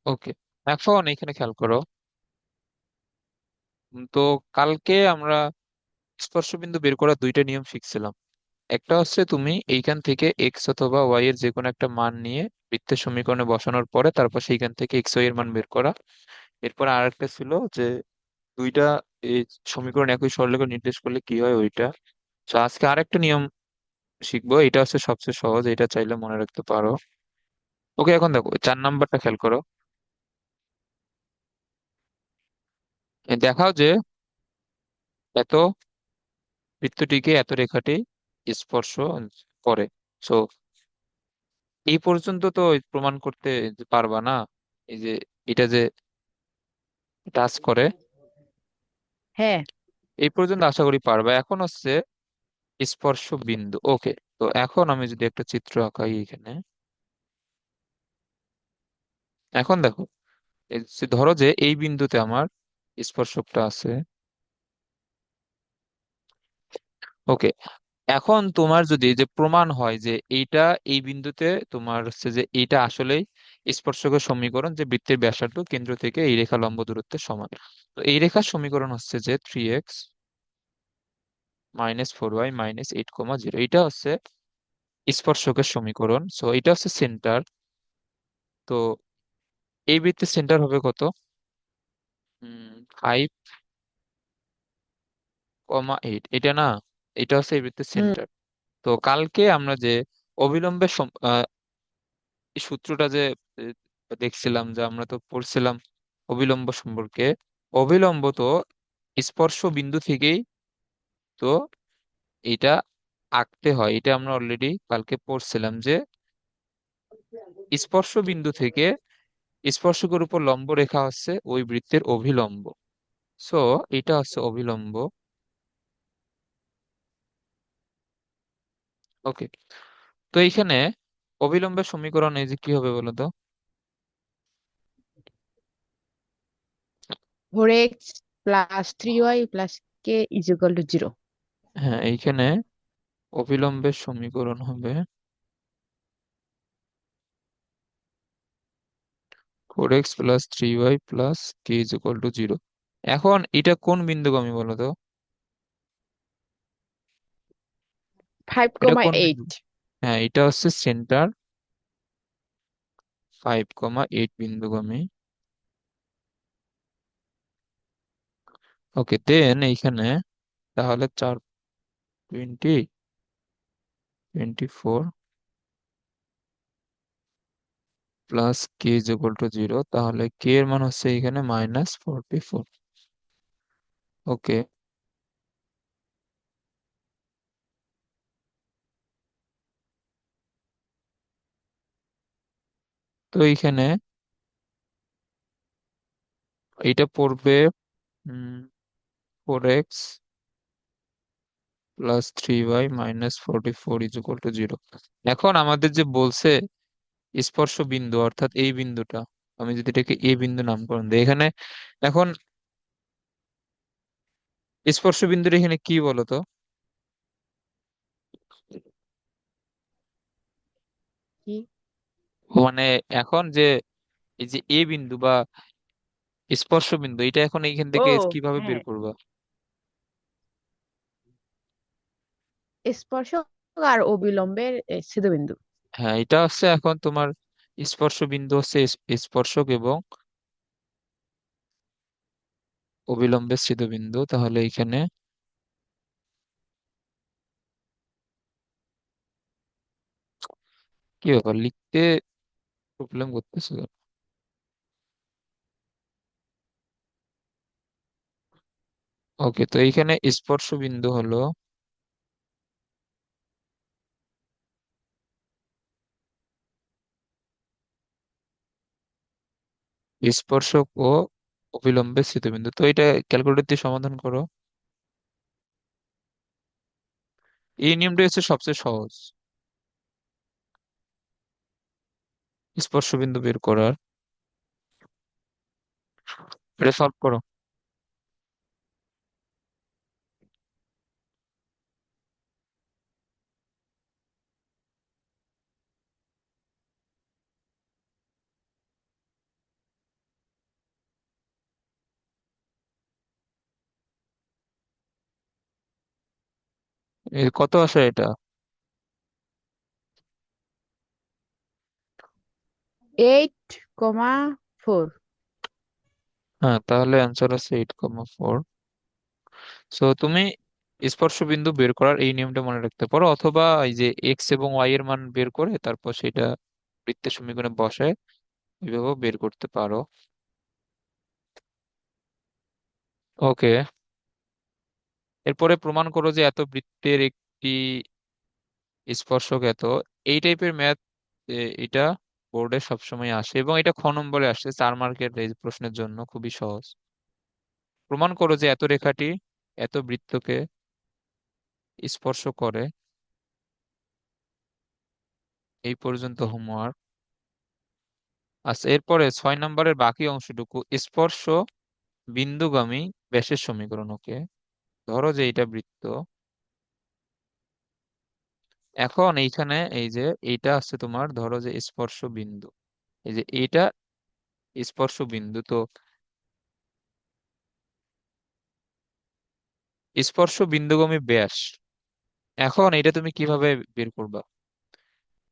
ওকে, এখন এখানে খেয়াল করো। তো কালকে আমরা স্পর্শবিন্দু বের করার দুইটা নিয়ম শিখছিলাম। একটা হচ্ছে তুমি এইখান থেকে এক্স অথবা ওয়াই এর যে কোনো একটা মান নিয়ে বৃত্তের সমীকরণে বসানোর পরে তারপর সেইখান থেকে এক্স ওয়াই এর মান বের করা। এরপর আর একটা ছিল যে দুইটা এই সমীকরণ একই সরলরেখায় নির্দেশ করলে কি হয় ওইটা। তো আজকে আরেকটা নিয়ম শিখবো, এটা হচ্ছে সবচেয়ে সহজ, এটা চাইলে মনে রাখতে পারো। ওকে, এখন দেখো 4 নাম্বারটা খেয়াল করো। দেখাও যে এত বৃত্তটিকে এত রেখাটি স্পর্শ করে। সো এই পর্যন্ত তো প্রমাণ করতে পারবা না, এই যে এটা যে টাচ করে, হ্যাঁ। এই পর্যন্ত আশা করি পারবা। এখন হচ্ছে স্পর্শ বিন্দু। ওকে, তো এখন আমি যদি একটা চিত্র আঁকাই এখানে, এখন দেখো এই যে ধরো যে এই বিন্দুতে আমার স্পর্শকটা আছে। ওকে, এখন তোমার যদি যে প্রমাণ হয় যে এইটা এই বিন্দুতে তোমার হচ্ছে যে এইটা আসলেই স্পর্শকের সমীকরণ, যে বৃত্তের ব্যাসার্ধ কেন্দ্র থেকে এই রেখা লম্ব দূরত্বের সমান। তো এই রেখার সমীকরণ হচ্ছে যে 3x - 4y - 8, 0, এটা হচ্ছে স্পর্শকের সমীকরণ। সো এটা হচ্ছে সেন্টার। তো এই বৃত্তের সেন্টার হবে কত? 5,8, এটা না, এটা হচ্ছে এই বৃত্তের হুম। সেন্টার। তো কালকে আমরা যে অবিলম্বের এই সূত্রটা যে দেখছিলাম, যে আমরা তো পড়ছিলাম অবিলম্ব সম্পর্কে। অবিলম্ব তো স্পর্শ বিন্দু থেকেই তো এটা আঁকতে হয়, এটা আমরা অলরেডি কালকে পড়ছিলাম যে স্পর্শ বিন্দু থেকে স্পর্শকের উপর লম্ব রেখা হচ্ছে ওই বৃত্তের অভিলম্ব। সো এটা হচ্ছে অভিলম্ব। ওকে, তো এইখানে অবিলম্বের সমীকরণ এই যে কি হবে বলো তো? 4x + 3y + k = 0। হ্যাঁ, এইখানে অবিলম্বের সমীকরণ হবে 4x + 3y + k = 0। এখন এটা কোন বিন্দুগামী বলো তো? ফাইভ এটা কমা কোন বিন্দু? এইট হ্যাঁ, এটা হচ্ছে সেন্টার, 5,8 বিন্দুগামী। ওকে, দেন এইখানে তাহলে 4, 20, 24 + k = 0, তাহলে কে এর মান হচ্ছে এখানে -44। ওকে, তো এইখানে এটা পড়বে 4x + 3y - 44 = 0। এখন আমাদের যে বলছে স্পর্শ বিন্দু অর্থাৎ এই বিন্দুটা, আমি যদি এটাকে এ বিন্দু নামকরণ দিই এখানে, এখন স্পর্শ বিন্দুর এখানে কি বলতো? কি? মানে এখন যে এই যে এ বিন্দু বা স্পর্শ বিন্দু, এটা এখন এইখান ও থেকে কিভাবে বের হ্যাঁ, করবা? স্পর্শক আর অবিলম্বের ছেদবিন্দু। হ্যাঁ, এটা হচ্ছে এখন তোমার স্পর্শ বিন্দু হচ্ছে স্পর্শক এবং অবিলম্বের ছেদবিন্দু। তাহলে এখানে কি ব্যাপার, লিখতে প্রবলেম করতেছে কেন? ওকে, তো এইখানে স্পর্শ বিন্দু হলো স্পর্শক ও অবিলম্বের ছেদবিন্দু। তো এটা ক্যালকুলেটর দিয়ে সমাধান করো। এই নিয়মটা হচ্ছে সবচেয়ে সহজ স্পর্শ বিন্দু বের করার। এটা সলভ করো। কত আসে এটা? 8,4। হ্যাঁ, তাহলে অ্যান্সার আছে 8,4। সো তুমি স্পর্শ বিন্দু বের করার এই নিয়মটা মনে রাখতে পারো, অথবা এই যে এক্স এবং ওয়াই এর মান বের করে তারপর সেটা বৃত্তের সমীকরণে বসায় এইভাবে বের করতে পারো। ওকে, এরপরে প্রমাণ করো যে এত বৃত্তের একটি স্পর্শক এত। এই টাইপের ম্যাথ এটা বোর্ডে সবসময় আসে, এবং এটা খ নম্বরে আসে 4 মার্কের এই প্রশ্নের জন্য, খুবই সহজ। প্রমাণ করো যে এত রেখাটি এত বৃত্তকে স্পর্শ করে। এই পর্যন্ত হোমওয়ার্ক। আচ্ছা, এরপরে 6 নম্বরের বাকি অংশটুকু স্পর্শ বিন্দুগামী ব্যাসের সমীকরণ। ওকে, ধরো যে এইটা বৃত্ত। এখন এইখানে এই যে এইটা আছে তোমার, ধরো যে স্পর্শ বিন্দু, এই যে এইটা স্পর্শ বিন্দু। তো স্পর্শ বিন্দুগামী ব্যাস, এখন এটা তুমি কিভাবে বের করবা?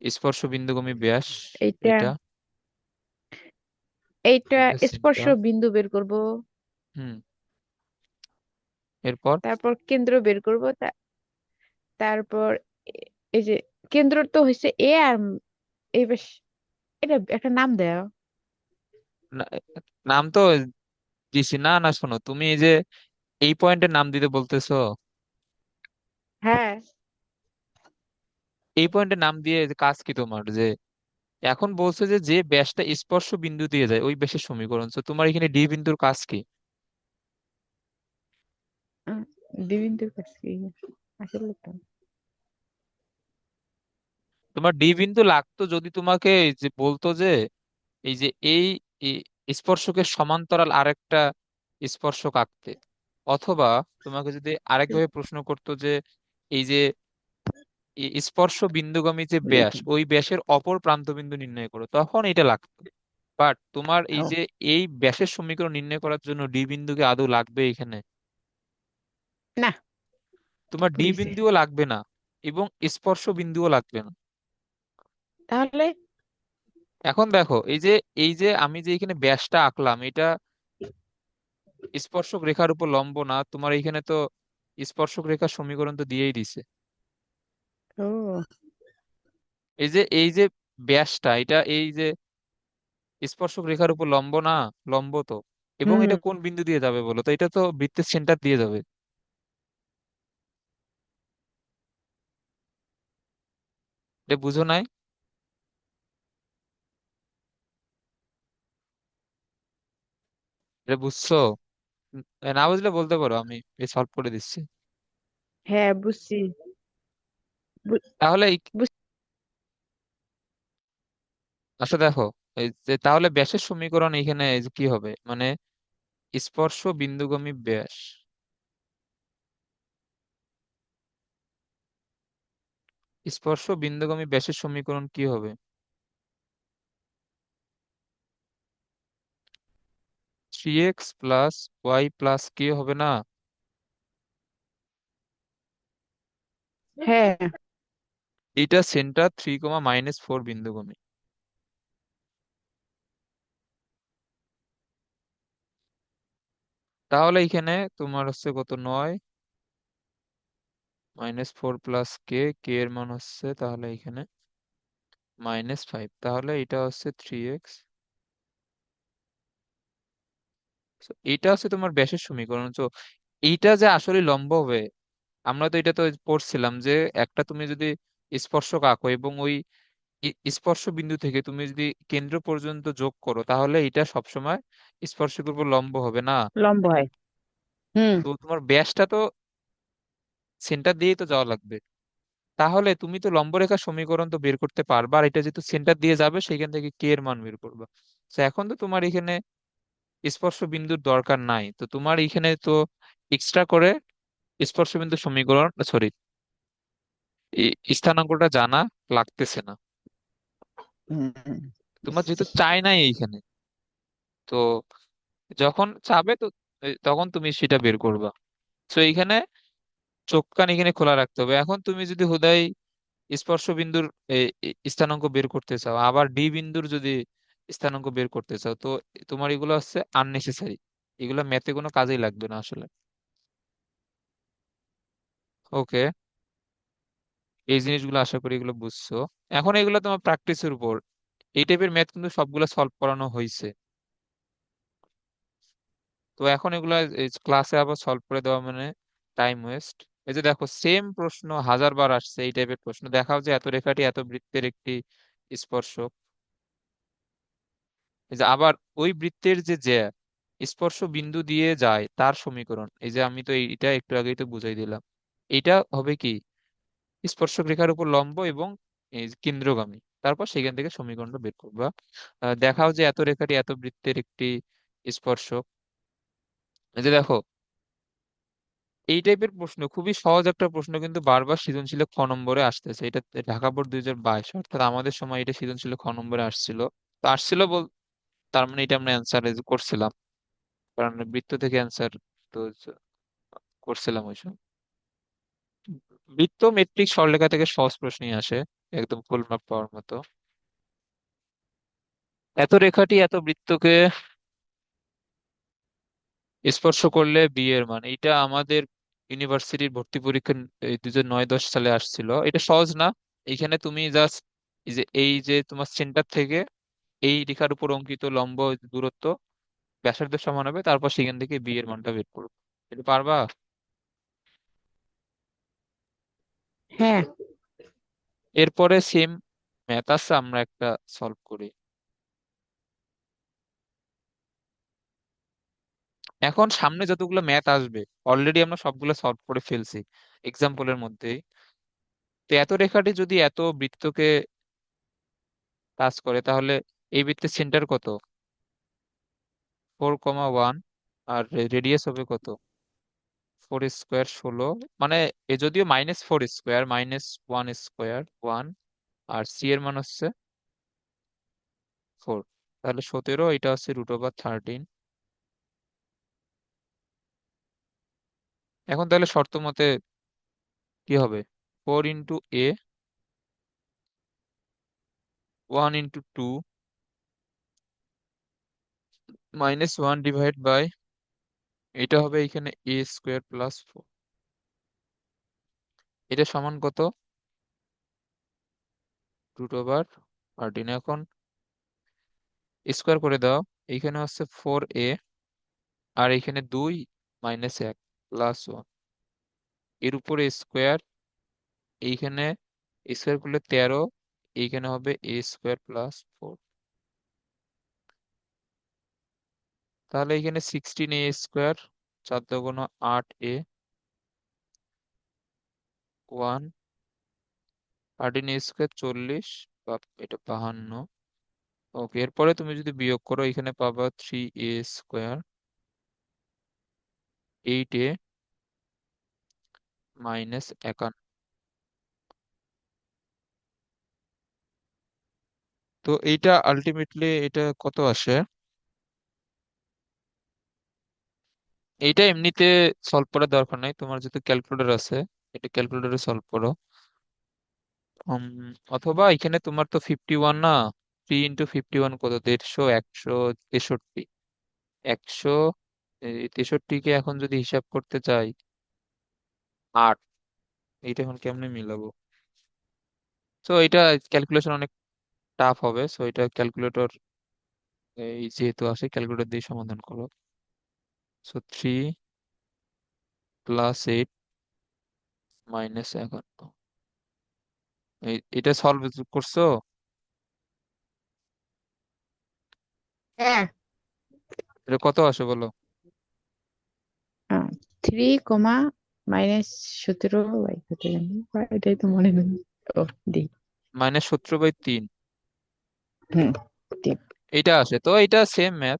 স্পর্শ বিন্দুগামী ব্যাস, এইটা এটা এইটা এটা স্পর্শ সেন্টার। বিন্দু বের করব। হুম, এরপর তারপর কেন্দ্র বের করব। তারপর এই যে কেন্দ্র তো হয়েছে এ, আর এই বেশ, এটা একটা নাম দেও। না- নাম তো দিছি না। না, শোনো, তুমি এই যে এই পয়েন্টের নাম দিতে বলতেছো, হ্যাঁ। এই পয়েন্টের নাম দিয়ে যে কাজ কি তোমার? যে এখন বলছো যে যে ব্যাসটা স্পর্শ বিন্দু দিয়ে যায় ওই ব্যাসের সমীকরণ, তো তোমার এখানে ডি বিন্দুর কাজ কি? উম, দেবেন্দ্রের কাছে আসলে তো তোমার ডি বিন্দু লাগতো যদি তোমাকে এই যে বলতো যে এই যে এই স্পর্শকের সমান্তরাল আরেকটা স্পর্শক আঁকতে, অথবা তোমাকে যদি আরেকভাবে প্রশ্ন করতো যে এই যে স্পর্শ বিন্দুগামী যে ব্যাস ওই ব্যাসের অপর প্রান্ত বিন্দু নির্ণয় করো, তখন এটা লাগতো। বাট তোমার এই ও, যে এই ব্যাসের সমীকরণ নির্ণয় করার জন্য ডি বিন্দুকে আদৌ লাগবে এখানে? না, তোমার ডি ভুলিছে। বিন্দুও লাগবে না এবং স্পর্শ বিন্দুও লাগবে না। তাহলে এখন দেখো এই যে আমি যে এখানে ব্যাসটা আঁকলাম, এটা স্পর্শক রেখার উপর লম্ব না। তোমার এইখানে তো স্পর্শক রেখার সমীকরণ তো দিয়েই দিছে। ও, এই যে ব্যাসটা এটা এই যে স্পর্শক রেখার উপর লম্ব না, লম্ব তো। এবং হুম। এটা কোন বিন্দু দিয়ে যাবে বলো তো? এটা তো বৃত্তের সেন্টার দিয়ে যাবে। এটা বুঝো নাই? এটা বুঝছো? না বুঝলে বলতে পারো, আমি সলভ করে দিচ্ছি। হ্যাঁ, বুঝছি। বু- তাহলে বুঝ- আচ্ছা দেখো, এই যে তাহলে ব্যাসের সমীকরণ এখানে এই যে কি হবে, মানে স্পর্শ বিন্দুগামী ব্যাস, স্পর্শ বিন্দুগামী ব্যাসের সমীকরণ কি হবে? 3x + y + k হবে না? হ্যাঁ। এটা সেন্টার 3, -4 বিন্দুগামী। তাহলে এখানে তোমার হচ্ছে কত, 9 -4 + k এর মান হচ্ছে তাহলে এখানে -5। তাহলে এটা হচ্ছে 3x। এটা হচ্ছে তোমার ব্যাসের সমীকরণ। তো এইটা যে আসলে লম্ব হবে, আমরা তো এটা তো পড়ছিলাম যে একটা তুমি যদি স্পর্শক আঁকো এবং ওই স্পর্শ বিন্দু থেকে তুমি যদি কেন্দ্র পর্যন্ত যোগ করো, তাহলে এটা সবসময় স্পর্শকের উপর লম্ব হবে না? লম্ব হয়। হুম। তো তোমার ব্যাসটা তো সেন্টার দিয়েই তো যাওয়া লাগবে। তাহলে তুমি তো লম্বরেখার সমীকরণ তো বের করতে পারবা, আর এটা যেহেতু সেন্টার দিয়ে যাবে সেখান থেকে কে এর মান বের করবা। তো এখন তো তোমার এখানে স্পর্শ বিন্দুর দরকার নাই, তো তোমার এখানে তো এক্সট্রা করে স্পর্শ বিন্দু সমীকরণ, সরি, স্থানাঙ্কটা জানা লাগতেছে না। হুম। তোমার যেহেতু চাই নাই এইখানে, তো যখন চাবে তো তখন তুমি সেটা বের করবা। তো এইখানে চোখ কান এখানে খোলা রাখতে হবে। এখন তুমি যদি হুদাই স্পর্শ বিন্দুর স্থানাঙ্ক বের করতে চাও, আবার ডি বিন্দুর যদি স্থানাঙ্ক বের করতে চাও, তো তোমার এগুলো হচ্ছে আননেসেসারি, এগুলো ম্যাথে কোনো কাজেই লাগবে না আসলে। ওকে, এই জিনিসগুলো আশা করি এগুলো বুঝছো। এখন এগুলো তোমার প্র্যাকটিসের উপর। এই টাইপের ম্যাথ কিন্তু সবগুলো সলভ করানো হয়েছে। তো এখন এগুলা ক্লাসে আবার সলভ করে দেওয়া মানে টাইম ওয়েস্ট। এই যে দেখো, সেম প্রশ্ন হাজার বার আসছে, এই টাইপের প্রশ্ন দেখাও যে এত রেখাটি এত বৃত্তের একটি স্পর্শক। এই যে আবার ওই বৃত্তের যে জ্যা স্পর্শ বিন্দু দিয়ে যায় তার সমীকরণ, এই যে আমি তো এইটা একটু আগেই তো বুঝাই দিলাম। এটা হবে কি, স্পর্শক রেখার উপর লম্ব এবং এই যে কেন্দ্রগামী, তারপর সেখান থেকে সমীকরণটা বের করবা। দেখাও যে এত রেখাটি এত বৃত্তের একটি স্পর্শক। এই যে দেখো, এই টাইপের প্রশ্ন খুবই সহজ একটা প্রশ্ন, কিন্তু বারবার সৃজনশীলে খ নম্বরে আসতেছে। এটা ঢাকা বোর্ড 2022, অর্থাৎ আমাদের সময় এটা সৃজনশীলে খ নম্বরে আসছিল। তো আসছিল বল, তার মানে এটা আমরা অ্যান্সার করছিলাম, কারণ বৃত্ত থেকে অ্যান্সার তো করছিলাম ওই সময়। বৃত্ত মেট্রিক সরলরেখা থেকে সহজ প্রশ্নই আসে, একদম ফুল মার্ক পাওয়ার মতো। এত রেখাটি এত বৃত্তকে স্পর্শ করলে বি এর মান, এটা আমাদের ইউনিভার্সিটির ভর্তি পরীক্ষা 2009-10 সালে আসছিল। এটা সহজ না। এখানে তুমি জাস্ট এই যে তোমার সেন্টার থেকে এই রেখার উপর অঙ্কিত লম্ব দূরত্ব ব্যাসার্ধের সমান হবে, তারপর সেখান থেকে বি এর মানটা বের করবে। এটা পারবা? হ্যাঁ। এরপরে সেম ম্যাথ আছে, আমরা একটা সলভ করি। এখন সামনে যতগুলো ম্যাথ আসবে অলরেডি আমরা সবগুলো সলভ করে ফেলছি এক্সাম্পলের মধ্যেই। তো এত রেখাটি যদি এত বৃত্তকে টাচ করে, তাহলে এই বৃত্তের সেন্টার কত? 4,1। আর রেডিয়াস হবে কত? 4 স্কোয়ার 16, মানে এ যদিও -4 স্কোয়ার, -1 স্কোয়ার 1, আর সি এর মান হচ্ছে 4। তাহলে 17, এটা হচ্ছে √13। এখন তাহলে শর্ত মতে কি হবে? 4 × a, 1 × 2, -1 / এটা হবে এখানে a² + 4। এটা সমান কত? √13। এখন স্কোয়ার করে দাও। এইখানে হচ্ছে 4a, আর এইখানে 2 -1 + 1, এর উপরে স্কোয়ার। এইখানে স্কোয়ার করলে 13, এইখানে হবে a² + 4। তাহলে এখানে 16a², 4 × 2 = 8a, 1, 13a² 40, বা এটা 52। ওকে, এরপরে তুমি যদি বিয়োগ করো এখানে পাবা 3a², 8a, -51। তো এইটা আলটিমেটলি এটা কত আসে? এইটা এমনিতে সলভ করার দরকার নাই, তোমার যেহেতু ক্যালকুলেটর আছে, এটা ক্যালকুলেটরে সলভ করো। উম, অথবা এখানে তোমার তো 51 না, 3 × 51 কত? 150, 163। 163কে এখন যদি হিসাব করতে চাই, 8, এইটা এখন কেমনে মিলাবো? তো এটা ক্যালকুলেশন অনেক টাফ হবে, সো এটা ক্যালকুলেটর, এই যেহেতু আসে ক্যালকুলেটর দিয়ে সমাধান করো। সো 3 + 8 -51, এটা সলভ করছো? হ্যাঁ। এটা কত আসে বলো? 3, কত জানি, এটাই তো মনে নেই। ও, দি। -17/3 হুম। ঠিক। এটা আসে। তো এটা সেম ম্যাথ,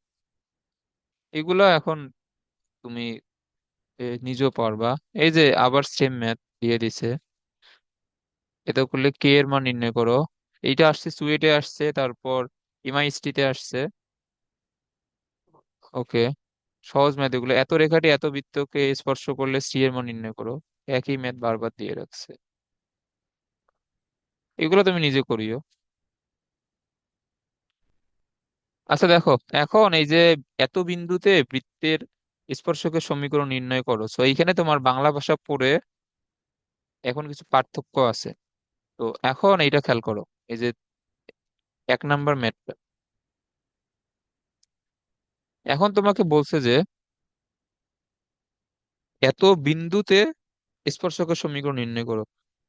এগুলো এখন তুমি নিজেও পারবা। এই যে আবার সেম ম্যাথ দিয়ে দিছে, এটা করলে কে এর মান নির্ণয় করো। এইটা আসছে চুয়েটে আসছে, তারপর এমআইএসটি তে আসছে। ওকে, সহজ ম্যাথ এগুলো। এত রেখাটি এত বৃত্তকে স্পর্শ করলে সি এর মান নির্ণয় করো। একই ম্যাথ বারবার দিয়ে রাখছে। এগুলো তুমি নিজে করিও। আচ্ছা দেখো, এখন এই যে এত বিন্দুতে বৃত্তের স্পর্শকের সমীকরণ নির্ণয় করো, তো এইখানে তোমার বাংলা ভাষা পড়ে এখন কিছু পার্থক্য আছে। তো এখন এইটা খেয়াল করো, এই যে 1 নাম্বার ম্যাথটা, এখন তোমাকে বলছে যে এত বিন্দুতে স্পর্শকের সমীকরণ নির্ণয় করো।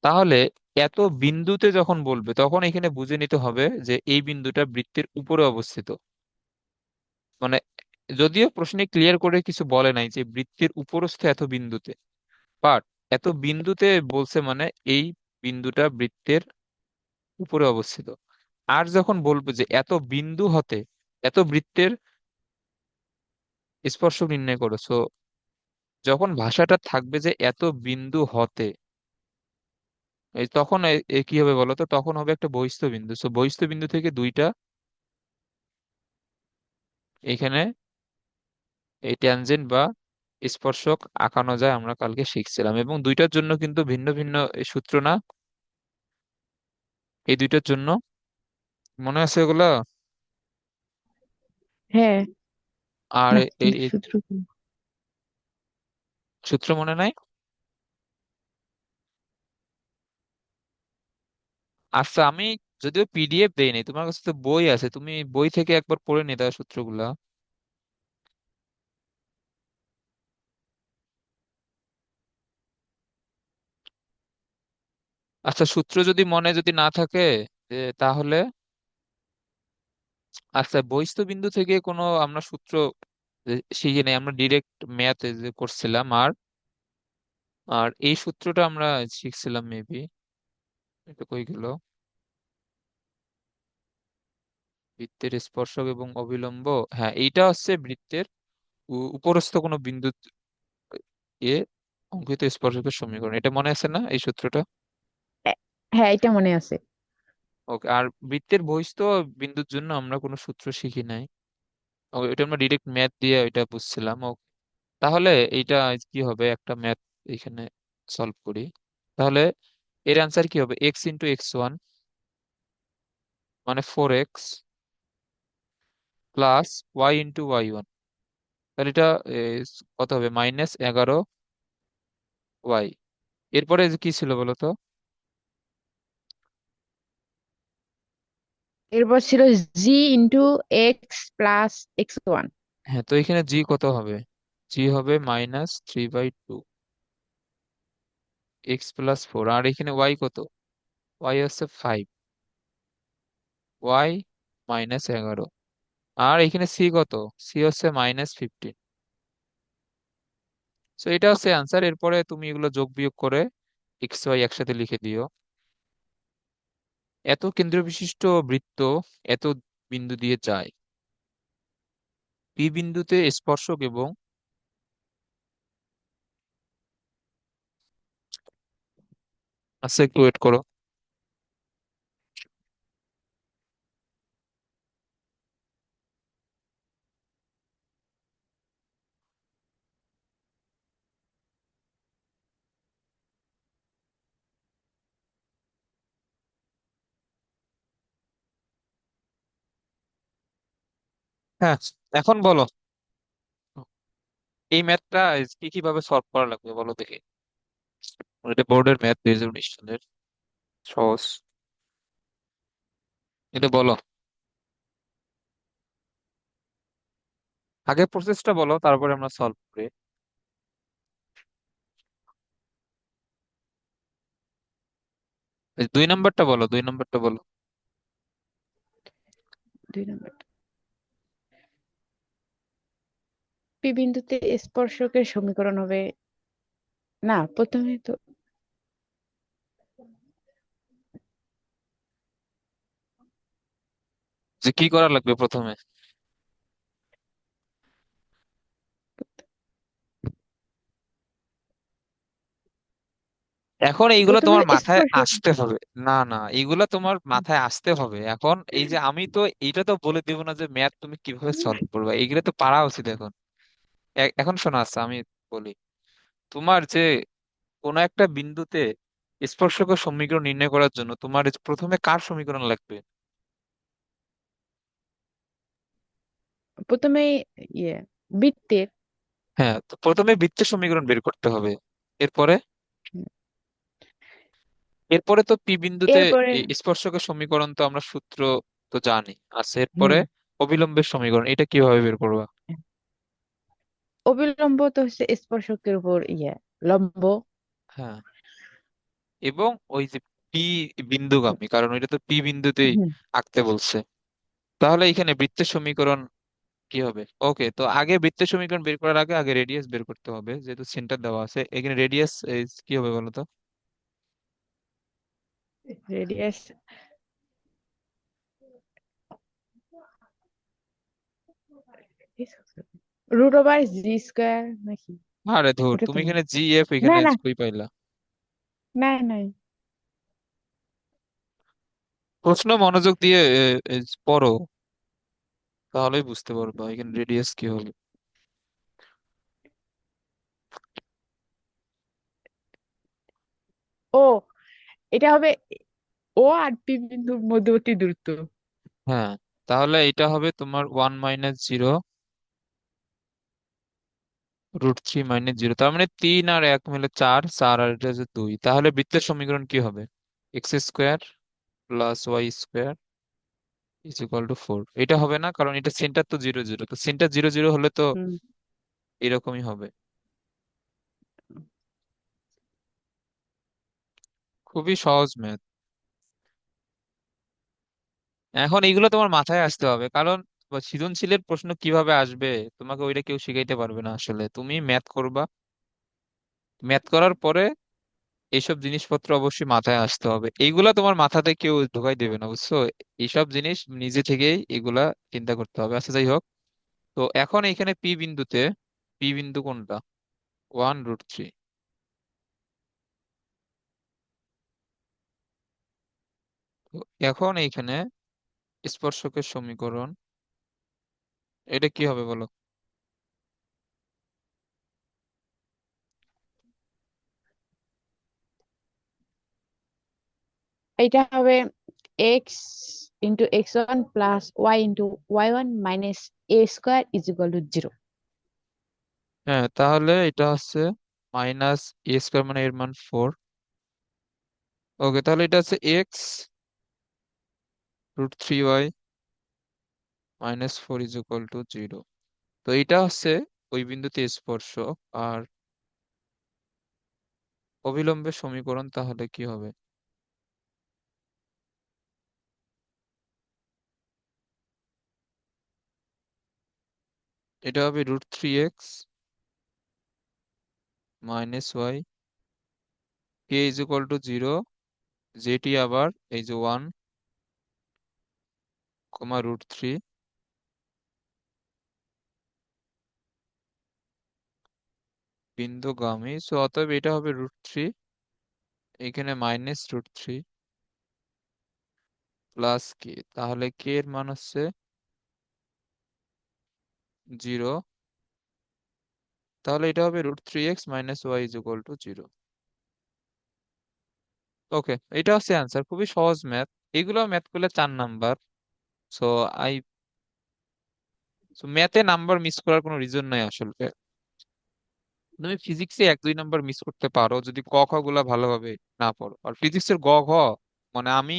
তাহলে এত বিন্দুতে যখন বলবে তখন এখানে বুঝে নিতে হবে যে এই বিন্দুটা বৃত্তের উপরে অবস্থিত। মানে যদিও প্রশ্নে ক্লিয়ার করে কিছু বলে নাই যে বৃত্তের উপরস্থ এত বিন্দুতে, বাট এত বিন্দুতে বলছে মানে এই বিন্দুটা বৃত্তের উপরে অবস্থিত। আর যখন বলবে যে এত বিন্দু হতে এত বৃত্তের স্পর্শ নির্ণয় করেছো, যখন ভাষাটা থাকবে যে এত বিন্দু হতে, এই তখন কি হবে বলো তো, তখন হবে একটা বহিস্থ বিন্দু। সো বহিস্থ বিন্দু থেকে দুইটা এখানে এই ট্যানজেন্ট বা স্পর্শক আঁকানো যায়, আমরা কালকে শিখছিলাম। এবং দুইটার জন্য কিন্তু ভিন্ন ভিন্ন সূত্র না, এই দুইটার জন্য মনে আছে এগুলা? হ্যাঁ। আর না, এই কিন্তু এই সূত্র কি? সূত্র মনে নাই? আচ্ছা আমি যদিও পিডিএফ দেইনি, তোমার কাছে তো বই আছে, তুমি বই থেকে একবার পড়ে নিতে সূত্রগুলা। আচ্ছা সূত্র যদি মনে যদি না থাকে, তাহলে আচ্ছা বহিস্থ বিন্দু থেকে কোনো আমরা সূত্র শিখি নাই, আমরা ডিরেক্ট ম্যাথ যে করছিলাম। আর আর এই সূত্রটা আমরা শিখছিলাম মেবি, এটা কই গেল, বৃত্তের স্পর্শক এবং অবিলম্ব। হ্যাঁ এইটা হচ্ছে বৃত্তের উপরস্থ কোনো বিন্দু এ অঙ্কিত স্পর্শকের সমীকরণ, এটা মনে আছে না এই সূত্রটা? এ- হ্যাঁ, এটা মনে আছে। ওকে। আর বৃত্তের বহিস্থ বিন্দুর জন্য আমরা কোনো সূত্র শিখি নাই। ওইটা আমরা ডিরেক্ট ম্যাথ দিয়ে ওইটা বুঝছিলাম। তাহলে এইটা কি হবে, একটা ম্যাথ এখানে সলভ করি। তাহলে এর অ্যান্সার কি হবে, x × x1 মানে 4x প্লাস y × y1। তাহলে এটা কত হবে, -11y। এরপরে যে কি ছিল বলো তো? এরপর ছিল g × x + x1। হ্যাঁ, তো এখানে জি কত হবে, জি হবে -3/2, x + 4। আর এখানে y কত, y হচ্ছে 5, y -11। আর এখানে সি কত, সি হচ্ছে -15। তো এটা হচ্ছে অ্যান্সার। এরপরে তুমি এগুলো যোগ বিয়োগ করে এক্স ওয়াই একসাথে লিখে দিও। এত কেন্দ্র বিশিষ্ট বৃত্ত এত বিন্দু দিয়ে যায়, পি বিন্দুতে স্পর্শক এবং, আচ্ছা একটু ওয়েট করো। হ্যাঁ, এখন বলো এই ম্যাথটা কি কিভাবে সলভ করা লাগবে বলো দেখি। এটা বোর্ডের ম্যাথ 2019 সালের, সহজ। এটা বলো, আগে প্রসেসটা বলো তারপরে আমরা সলভ করি। এই 2 নাম্বারটা বলো, 2 নাম্বারটা বলো। 2 নম্বর, পি বিন্দুতে স্পর্শকের সমীকরণ হবে, না প্রথমে তো যে কি করা লাগবে প্রথমে, এখন এইগুলো প্রথমে তোমার মাথায় স্পর্শক। আসতে হবে। না না, এইগুলা তোমার মাথায় আসতে হবে। এখন এই যে আমি তো এইটা তো বলে দিব না যে ম্যাথ তুমি কিভাবে সলভ করবে, এইগুলো তো পারা উচিত এখন। এখন শোনো, আচ্ছা আমি বলি, তোমার যে কোনো একটা বিন্দুতে স্পর্শকের সমীকরণ নির্ণয় করার জন্য তোমার প্রথমে কার সমীকরণ লাগবে? প্রথমে ইয়ে বৃত্তের। হ্যাঁ, তো প্রথমে বৃত্তের সমীকরণ বের করতে হবে। এরপরে এরপরে তো পি বিন্দুতে এরপরে স্পর্শকের সমীকরণ তো আমরা সূত্র তো জানি আছে। এরপরে হুম, অবিলম্বের সমীকরণ, এটা কিভাবে বের করবা? অবিলম্ব তো হচ্ছে স্পর্শকের উপর লম্ব। হ্যাঁ, এবং ওই যে পি বিন্দুগামী, কারণ ওইটা তো পি বিন্দুতেই হুম, আঁকতে বলছে। তাহলে এখানে বৃত্তের সমীকরণ কি হবে? ওকে, তো আগে বৃত্তের সমীকরণ বের করার আগে আগে রেডিয়াস বের করতে হবে, যেহেতু সেন্টার দেওয়া আছে এখানে। রেডিয়াস কি হবে বলো তো? Radius root over G square নাকি? আরে ধুর, ওটা তো তুমি না। এখানে জি এফ না এখানে না, কই পাইলা? নাই। প্রশ্ন মনোযোগ দিয়ে পড়ো, তাহলেই বুঝতে পারবা এখানে রেডিয়াস কি হবে। ও, এটা হবে ও আর পি বিন্দুর মধ্যবর্তী দূরত্ব। হ্যাঁ, তাহলে এটা হবে তোমার 1 - 0 √3 - 0, তার মানে 3 আর 1 মিলে 4, 4 আর এটা হচ্ছে 2। তাহলে বৃত্তের সমীকরণ কি হবে? x² + y² = 4। এটা হবে না, কারণ এটা সেন্টার তো 0 0, তো সেন্টার 0 0 হলে তো হুম, এরকমই হবে। খুবই সহজ ম্যাথ। এখন এইগুলো তোমার মাথায় আসতে হবে, কারণ সৃজনশীলের প্রশ্ন কিভাবে আসবে তোমাকে ওইটা কেউ শিখাইতে পারবে না। আসলে তুমি ম্যাথ করবা, ম্যাথ করার পরে এইসব জিনিসপত্র অবশ্যই মাথায় আসতে হবে। এইগুলা তোমার মাথাতে কেউ ঢোকাই দেবে না, বুঝছো? এইসব জিনিস নিজে থেকেই এগুলা চিন্তা করতে হবে। আচ্ছা, যাই হোক। তো এখন এইখানে পি বিন্দুতে, পি বিন্দু কোনটা? 1 √3। তো এখন এইখানে স্পর্শকের সমীকরণ, এটা কি হবে বলো? এটা হবে x into x1 plus y into y1 minus a square is equal to 0। হ্যাঁ, তাহলে এটা হচ্ছে -a², মানে এর মান 4। ওকে, তাহলে এটা হচ্ছে x √3y -4 = 0। তো এটা হচ্ছে ওই বিন্দুতে স্পর্শক। আর অবিলম্বের সমীকরণ তাহলে কি হবে? এটা হবে √3x -y, k = 0, যেটি আবার এই যে 1, √3 বিন্দুগামী। সো অতএব এটা হবে √3, এখানে -√3 প্লাস কে, তাহলে কে এর মান হচ্ছে 0। তাহলে এটা হবে √3x - y = 0। ওকে, এটা হচ্ছে অ্যান্সার। খুবই সহজ ম্যাথ। এগুলো ম্যাথ করলে 4 নাম্বার। সো আই ম্যাথে নাম্বার মিস করার কোনো রিজন নাই আসলে। তুমি ফিজিক্সে 1 2 নাম্বার মিস করতে পারো যদি ক খ গুলা ভালোভাবে না পড়ো। আর ফিজিক্সের গ ঘ, মানে আমি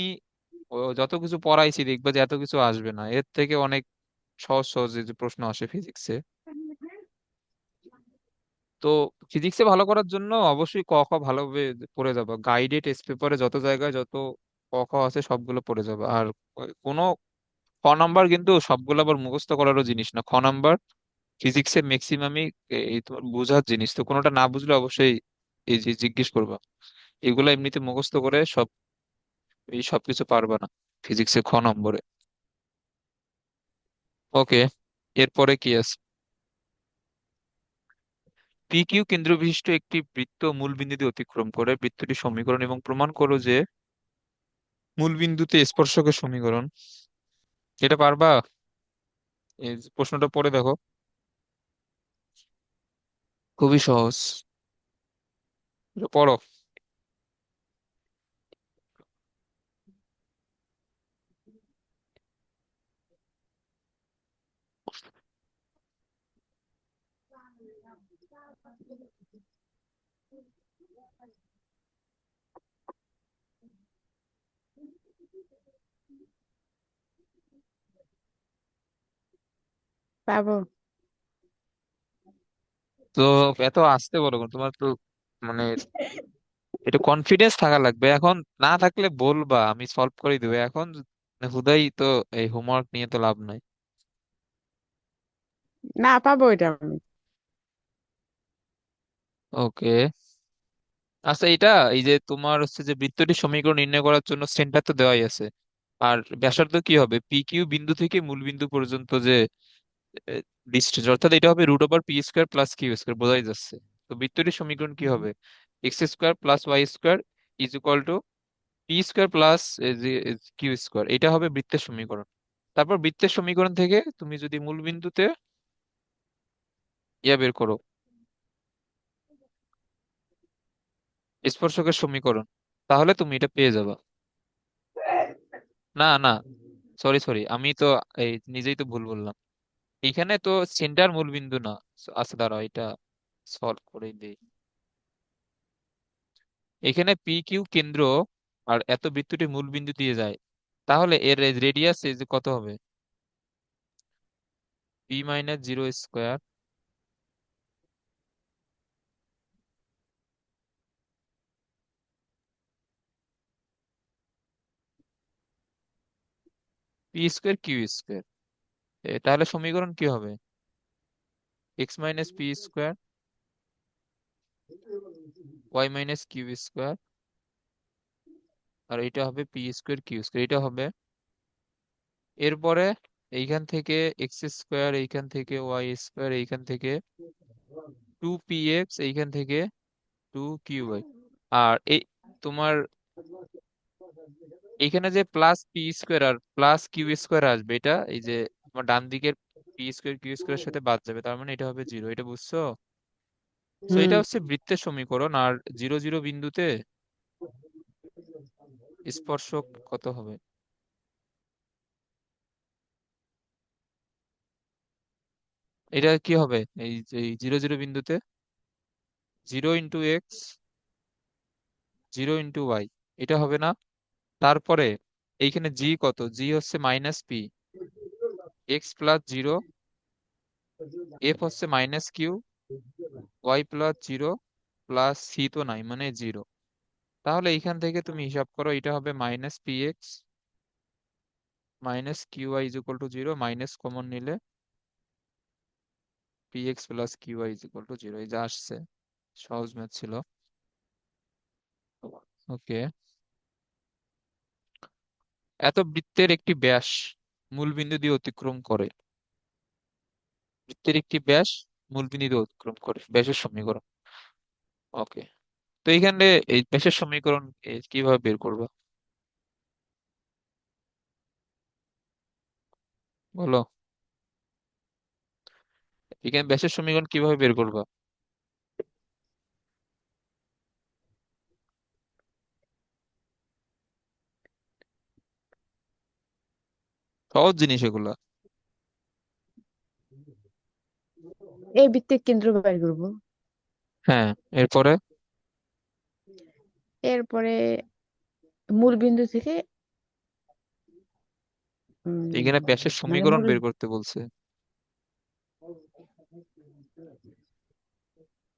যত কিছু পড়াইছি দেখবা যে এত কিছু আসবে না, এর থেকে অনেক সহজ সহজ যে প্রশ্ন আসে ফিজিক্সে। তো ফিজিক্সে ভালো করার জন্য অবশ্যই ক খ ভালোভাবে পড়ে যাবো। গাইডে টেস্ট পেপারে যত জায়গায় যত ক খ আছে সবগুলো পড়ে যাবে। আর কোনো খ নাম্বার কিন্তু সবগুলো আবার মুখস্থ করারও জিনিস না। খ নাম্বার ফিজিক্সে ম্যাক্সিমামই এই তোমার বোঝার জিনিস। তো কোনোটা না বুঝলে অবশ্যই এই যে জিজ্ঞেস করবা। এগুলো এমনিতে মুখস্থ করে এই সবকিছু পারবা না ফিজিক্সে খ নম্বরে। ওকে, এরপরে কি আছে? পি কিউ কেন্দ্র বিশিষ্ট একটি বৃত্ত মূল বিন্দু দিয়ে অতিক্রম করে। বৃত্তটি সমীকরণ এবং প্রমাণ করো যে মূল বিন্দুতে স্পর্শকের সমীকরণ। এটা পারবা? এই যে প্রশ্নটা পড়ে দেখো, খুবই সহজ। এটা পড়ো। পাবো। তো এত আসতে বলো কেন? তোমার তো মানে একটু কনফিডেন্স থাকা লাগবে এখন। না থাকলে বলবা, আমি সলভ করে দেবো এখন। হুদাই তো এই হোমওয়ার্ক নিয়ে তো লাভ নাই। না, পাবো এটা আমি। ওকে। আচ্ছা, এটা এই যে তোমার হচ্ছে যে বৃত্তটি সমীকরণ নির্ণয় করার জন্য সেন্টার তো দেওয়াই আছে। আর ব্যাসার্ধ কি হবে? পি কিউ বিন্দু থেকে মূল বিন্দু পর্যন্ত যে ডিস্টেন্স, অর্থাৎ এটা হবে √পি স্কোয়ার প্লাস কিউ স্কোয়ার, বোঝাই যাচ্ছে। তো বৃত্তটির সমীকরণ কি হবে? X square plus Y square is equal to p square plus q square. এটা হবে বৃত্তের সমীকরণ। তারপর বৃত্তের সমীকরণ থেকে তুমি যদি মূল বিন্দুতে ইয়া বের করো, স্পর্শকের সমীকরণ, তাহলে তুমি এটা পেয়ে যাবে। না না, সরি সরি, আমি তো এই নিজেই তো ভুল বললাম। এখানে তো সেন্টার মূল বিন্দু না। আচ্ছা দাঁড়াও, এটা সলভ করে দিই। এখানে পি কিউ কেন্দ্র, আর এত বৃত্তটি মূল বিন্দু দিয়ে যায়, তাহলে এর রেডিয়াস কত হবে? P - 0 square. P square Q square. তাহলে সমীকরণ কি হবে? x - P square y - Q square. আর এটা হবে পি স্কোয়ার কিউ স্কোয়ার, এটা হবে। এরপরে এইখান থেকে x স্কোয়ার, এইখান থেকে y স্কোয়ার, এইখান থেকে 2px, এইখান থেকে 2qy। আর এই তোমার এইখানে যে প্লাস পি স্কোয়ার আর প্লাস কিউ স্কোয়ার আসবে, এটা এই যে তোমার ডান দিকের পি স্কোয়ার কিউ স্কোয়ারের সাথে বাদ যাবে, তার মানে এটা হবে 0। এটা বুঝছো? তো হুম। এটা হচ্ছে বৃত্তের সমীকরণ। আর 0 0 বিন্দুতে স্পর্শক কত হবে? এটা কি হবে? এই 0 0 বিন্দুতে 0 × x, 0 × y, এটা হবে না? তারপরে এইখানে জি কত? জি হচ্ছে -পি, x+0, এফ হচ্ছে -কিউ, y+0, প্লাস সি তো নাই, মানে 0। তাহলে এইখান থেকে তুমি হিসাব করো, এটা হবে -px -qy = 0, মাইনাস কমন নিলে px + qy = 0। এই যা আসছে, সহজ ম্যাথ ছিল। ওকে। এত বৃত্তের একটি ব্যাস মূলবিন্দু দিয়ে অতিক্রম করে। বৃত্তের একটি ব্যাস মূলবিন্দু দিয়ে অতিক্রম করে, ব্যাসের সমীকরণ। ওকে। তো এইখানে এই ব্যাসের সমীকরণ কিভাবে বের করবো, বলো? এখানে ব্যাসের সমীকরণ কিভাবে বের করবা? সহজ জিনিস এগুলা। এই বৃত্তের কেন্দ্র বের করবো। হ্যাঁ। এরপরে এরপরে মূল বিন্দু থেকে উম এখানে ব্যাসের মানে সমীকরণ মূল, বের করতে বলছে।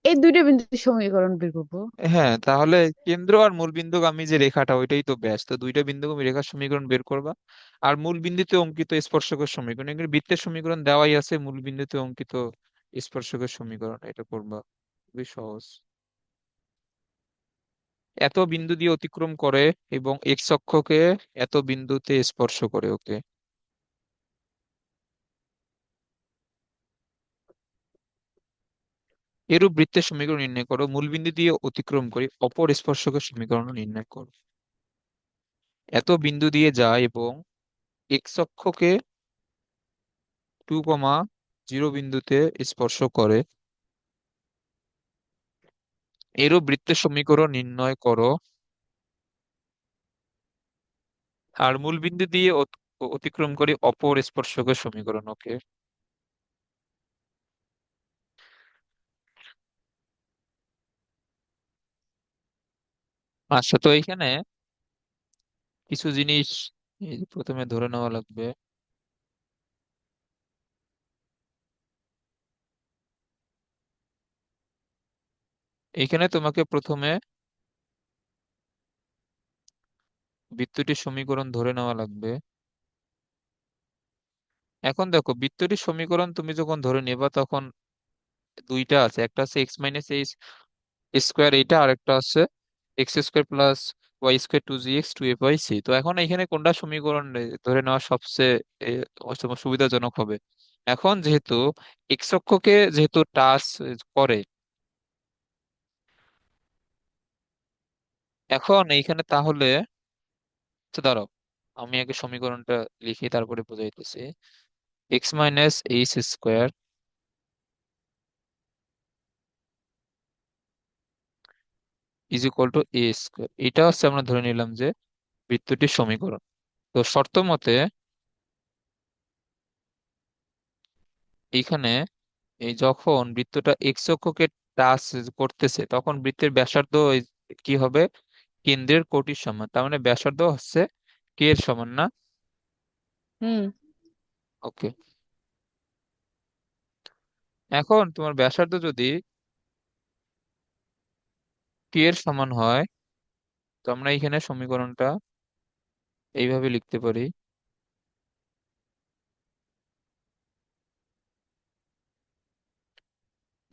এই দুইটা বিন্দুর সমীকরণ বের করবো। হ্যাঁ, তাহলে কেন্দ্র আর মূল বিন্দুগামী যে রেখাটা, ওইটাই তো ব্যাস। তো দুইটা বিন্দুগামী রেখার সমীকরণ বের করবা। আর মূল বিন্দুতে অঙ্কিত স্পর্শকের সমীকরণ, এগুলো বৃত্তের সমীকরণ দেওয়াই আছে, মূল বিন্দুতে অঙ্কিত স্পর্শকের সমীকরণ, এটা করবা। খুবই সহজ। এত বিন্দু দিয়ে অতিক্রম করে এবং এক্স অক্ষকে এত বিন্দুতে স্পর্শ করে। ওকে। এরূপ বৃত্তের সমীকরণ নির্ণয় করো। মূল বিন্দু দিয়ে অতিক্রম করে অপর স্পর্শকের সমীকরণ নির্ণয় করো। এত বিন্দু দিয়ে যায় এবং এক্স অক্ষকে 2, 0 বিন্দুতে স্পর্শ করে। এরও বৃত্তের সমীকরণ নির্ণয় করো। আর মূল বিন্দু দিয়ে অতিক্রম করি অপর স্পর্শকের সমীকরণ। ওকে। আচ্ছা, তো এইখানে কিছু জিনিস এই যে প্রথমে ধরে নেওয়া লাগবে। এইখানে তোমাকে প্রথমে বৃত্তটির সমীকরণ ধরে নেওয়া লাগবে। এখন দেখো, বৃত্তটির সমীকরণ তুমি যখন ধরে নেবা তখন দুইটা আছে, একটা আছে এক্স মাইনাস এই স্কোয়ার এইটা, আর একটা আছে X square plus Y square two G X two F Y C. তো এখন এখানে কোনটা সমীকরণ ধরে নেওয়া সবচেয়ে তোমার সুবিধাজনক হবে? এখন যেহেতু এক্স অক্ষকে যেহেতু টাচ করে, এখন এইখানে তাহলে, তো দাঁড়াও, আমি আগে সমীকরণটা লিখি তারপরে বুঝাইতেছি। X minus H square is equal to A square, এটা হচ্ছে আমরা ধরে নিলাম যে বৃত্তটির সমীকরণ। তো শর্ত মতে এইখানে এই যখন বৃত্তটা এক্স অক্ষকে টাচ করতেছে তখন বৃত্তের ব্যাসার্ধ কি হবে? কেন্দ্রের কোটির সমান, তার মানে ব্যাসার্ধ হচ্ছে কে এর সমান না? হুম। ওকে। এখন তোমার ব্যাসার্ধ যদি কে এর সমান হয়, তো আমরা এখানে সমীকরণটা এইভাবে লিখতে পারি,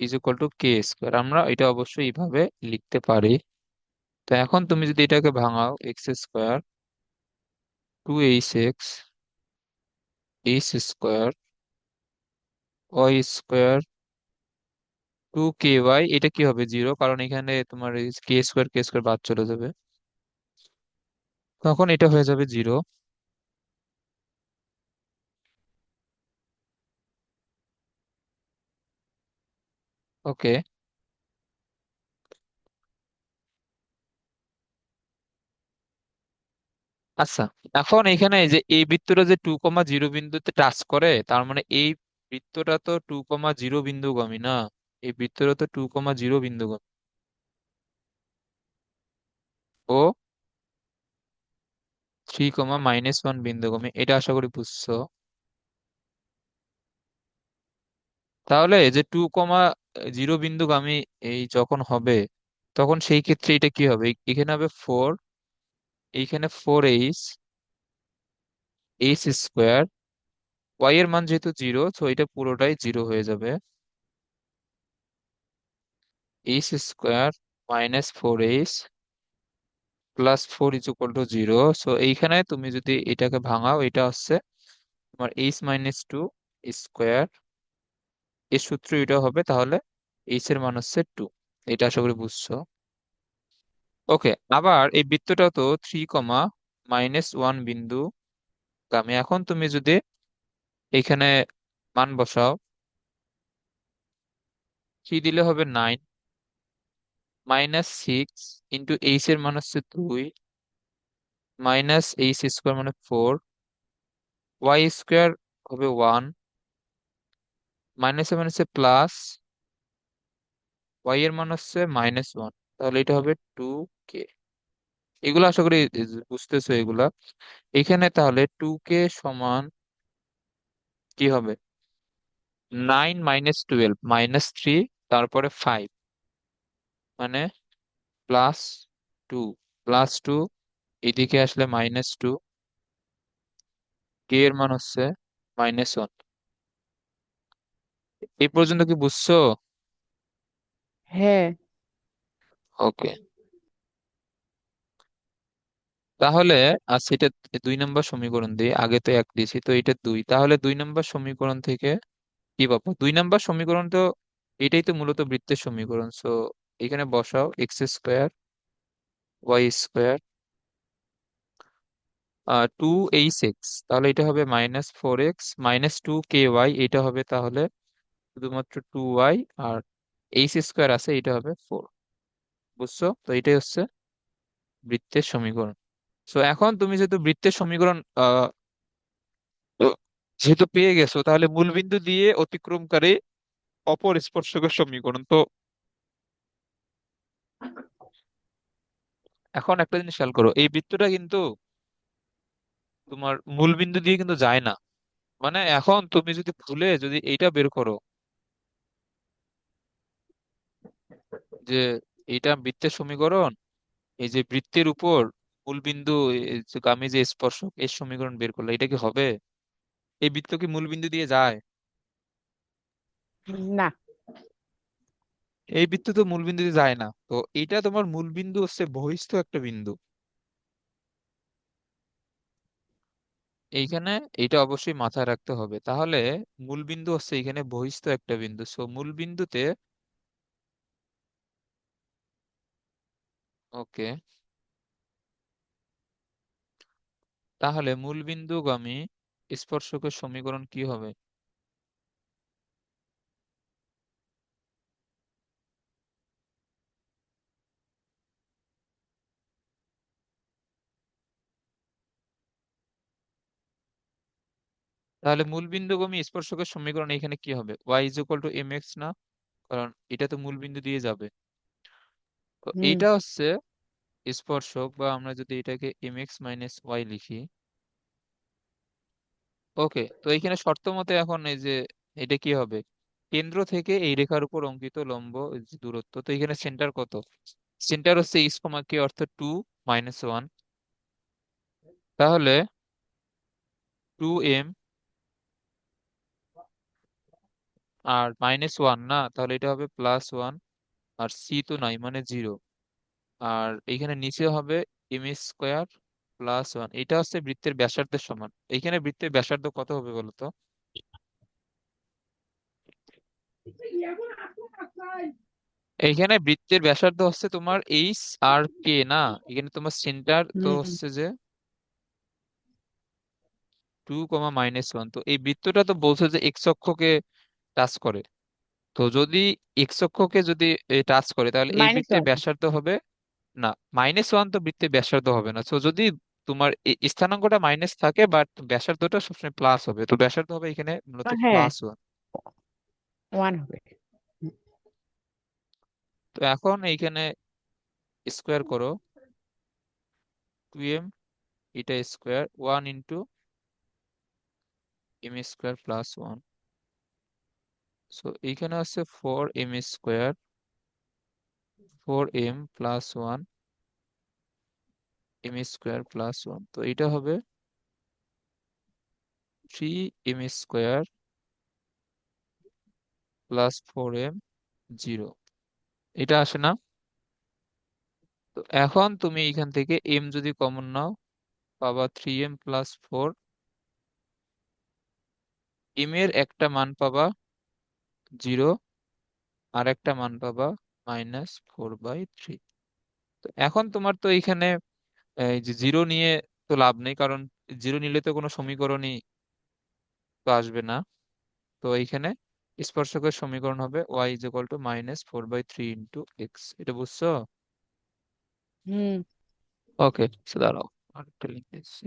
is equal two K square. আমরা এটা অবশ্যই এইভাবে লিখতে পারি। তো এখন তুমি যদি এটাকে ভাঙাও, X square two H X H square Y square two K Y, এটা কি হবে? জিরো, কারণ এখানে তোমার কে স্কোয়ার বাদ চলে যাবে, তখন এটা হয়ে যাবে জিরো। ওকে। আচ্ছা, এখন এখানে এই যে এই বৃত্তটা যে 2,0 বিন্দুতে টাচ করে, তার মানে এই বৃত্তটা তো 2,0 বিন্দুগামী না? এই বৃত্তটা তো 2,0 বিন্দুগামী ও 3,-1 বিন্দুগামী, এটা আশা করি বুঝছো। তাহলে এই যে 2,0 বিন্দুগামী এই যখন হবে, তখন সেই ক্ষেত্রে এটা কি হবে? এখানে হবে 4, এইখানে 4h এইচ স্কোয়ার, ওয়াই এর মান যেহেতু জিরো, তো এটা পুরোটাই জিরো হয়ে যাবে। H square minus 4h plus 4 is equal two zero. So এইখানে তুমি যদি এটাকে ভাঙাও, এটা হচ্ছে তোমার এইচ মাইনাস টু স্কোয়ার, এর সূত্র এটা হবে, তাহলে এইচ এর মান হচ্ছে 2। এটা আশা করি বুঝছো। ওকে। আবার এই বৃত্তটা তো 3,-1 বিন্দু গামী। এখন তুমি যদি এখানে মান বসাও, 3 দিলে হবে 9, মাইনাস 6 ইন্টু এইচ এর মান হচ্ছে 2, মাইনাস এইচ স্কোয়ার মানে 4, ওয়াই স্কোয়ার হবে 1, মাইনাস এর মান হচ্ছে প্লাস, ওয়াই এর মান হচ্ছে -1, তাহলে এটা হবে 2k। এগুলো আশা করি বুঝতেছো এগুলা। এখানে তাহলে 2k সমান কি হবে? 9 - 12 -3, তারপরে 5, মানে +2, +2, এদিকে আসলে -2, কে এর মান হচ্ছে -1। এই পর্যন্ত কি বুঝছো? হ্যাঁ। ওকে। তাহলে আচ্ছা, এটা 2 নম্বর সমীকরণ দিয়ে, আগে তো এক দিয়েছি, তো এটা 2, তাহলে 2 নম্বর সমীকরণ থেকে কি পাবো? 2 নম্বর সমীকরণ তো এটাই তো মূলত বৃত্তের সমীকরণ। সো এখানে বসাও x square Y square two H x, তাহলে এটা হবে -4x -2ky, এটা হবে তাহলে শুধুমাত্র 2y, আর এইচ স্কোয়ার আছে, এটা হবে 4। বুঝছো? তো এটাই হচ্ছে বৃত্তের সমীকরণ। তো এখন তুমি যেহেতু বৃত্তের সমীকরণ তো যেহেতু পেয়ে গেছো, তাহলে মূলবিন্দু দিয়ে অতিক্রমকারী অপর স্পর্শকের সমীকরণ তো। এখন একটা জিনিস খেয়াল করো, এই বৃত্তটা কিন্তু তোমার মূলবিন্দু দিয়ে কিন্তু যায় না। মানে এখন তুমি যদি ভুলে যদি এইটা বের করো যে এটা বৃত্তের সমীকরণ, এই যে বৃত্তের উপর মূলবিন্দু এই যে গামী যে স্পর্শক এর সমীকরণ বের করলে, এটা কি হবে? এই বৃত্ত কি মূলবিন্দু দিয়ে যায়? না। এই বৃত্ত তো মূলবিন্দু দিয়ে যায় না, তো এটা তোমার মূলবিন্দু হচ্ছে বহিস্থ একটা বিন্দু এইখানে। এটা অবশ্যই মাথায় রাখতে হবে। তাহলে মূলবিন্দু হচ্ছে এখানে বহিস্থ একটা বিন্দু, সো মূলবিন্দুতে, ওকে, তাহলে মূলবিন্দুগামী স্পর্শকের সমীকরণ কি হবে? তাহলে মূলবিন্দুগামী স্পর্শকের সমীকরণ এখানে কি হবে? Y is equal to m x না, কারণ এটা তো মূলবিন্দু দিয়ে যাবে। তো হুম। এইটা হচ্ছে স্পর্শক, বা আমরা যদি এটাকে এম এক্স মাইনাস ওয়াই লিখি। ওকে, তো এইখানে শর্ত মতে এখন এই যে এটা কি হবে? কেন্দ্র থেকে এই রেখার উপর অঙ্কিত লম্ব যে দূরত্ব, তো এখানে সেন্টার কত? সেন্টার হচ্ছে ইস কমা কে, অর্থাৎ 2 - 1। তাহলে 2m আর -1 না, তাহলে এটা হবে +1। আর সি তো নাই, মানে 0। আর এইখানে নিচে হবে m² +1। এটা হচ্ছে বৃত্তের ব্যাসার্ধের সমান। এইখানে বৃত্তের ব্যাসার্ধ কত হবে বলো তো? এইখানে বৃত্তের ব্যাসার্ধ হচ্ছে তোমার এইচ আর কে না, এখানে তোমার সেন্টার তো হুম। হচ্ছে যে 2, -1। তো এই বৃত্তটা তো বলছে যে এক্স অক্ষকে টাচ করে। তো যদি এক্স অক্ষকে যদি টাচ করে, তাহলে এই বৃত্তের -1। ব্যাসার্ধ হবে, না, -1 তো বৃত্তের ব্যাসার্ধ হবে না। তো যদি তোমার স্থানাঙ্কটা মাইনাস থাকে বাট ব্যাসার্ধটা সবসময় প্লাস হবে, তো ব্যাসার্ধ হবে এখানে মূলত হ্যাঁ, +1। 1 হবে। তো এখন এইখানে স্কোয়ার করো, 2m, এটা স্কোয়ার 1 × m² + 1। সো এইখানে আছে 4m², 4m + 1, m² + 1, তো এটা হবে 3m² + 4m, 0। এটা আসে না? তো এখন তুমি এখান থেকে m যদি কমন নাও, পাবা 3m + 4। m এর একটা মান পাবা 0, আর একটা মান পাবা -4/3। তো এখন তোমার তো এখানে এই যে 0 নিয়ে তো লাভ নেই, কারণ 0 নিলে তো কোনো সমীকরণই তো আসবে না। তো এইখানে স্পর্শকের সমীকরণ হবে y = -4/3 × x। এটা বুঝছো? হুম। ওকে, দাঁড়াও, আরেকটা লিখে দিচ্ছি।